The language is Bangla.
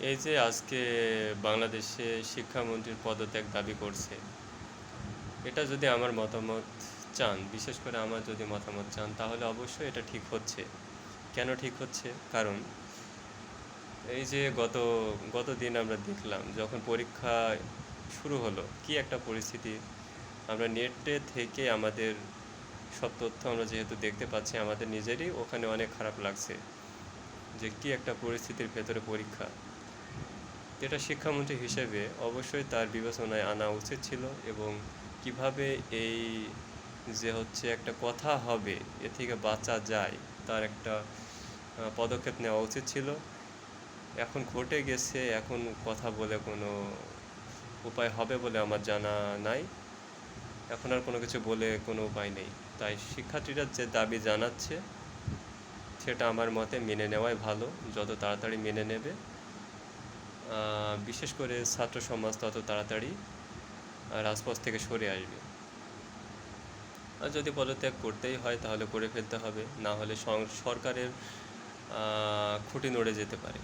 এই যে আজকে বাংলাদেশে শিক্ষামন্ত্রীর পদত্যাগ দাবি করছে, এটা যদি আমার মতামত চান, বিশেষ করে আমার যদি মতামত চান, তাহলে অবশ্যই এটা ঠিক হচ্ছে। কেন ঠিক হচ্ছে? কারণ এই যে গত দিন আমরা দেখলাম যখন পরীক্ষা শুরু হলো, কি একটা পরিস্থিতি! আমরা নেটে থেকে আমাদের সব তথ্য আমরা যেহেতু দেখতে পাচ্ছি, আমাদের নিজেরই ওখানে অনেক খারাপ লাগছে যে কি একটা পরিস্থিতির ভেতরে পরীক্ষা। যেটা শিক্ষামন্ত্রী হিসেবে অবশ্যই তার বিবেচনায় আনা উচিত ছিল, এবং কিভাবে এই যে হচ্ছে একটা কথা হবে, এ থেকে বাঁচা যায়, তার একটা পদক্ষেপ নেওয়া উচিত ছিল। এখন ঘটে গেছে, এখন কথা বলে কোনো উপায় হবে বলে আমার জানা নাই। এখন আর কোনো কিছু বলে কোনো উপায় নেই। তাই শিক্ষার্থীরা যে দাবি জানাচ্ছে, সেটা আমার মতে মেনে নেওয়াই ভালো। যত তাড়াতাড়ি মেনে নেবে, বিশেষ করে ছাত্র সমাজ তত তাড়াতাড়ি রাজপথ থেকে সরে আসবে। আর যদি পদত্যাগ করতেই হয় তাহলে করে ফেলতে হবে, না হলে সরকারের খুঁটি নড়ে যেতে পারে।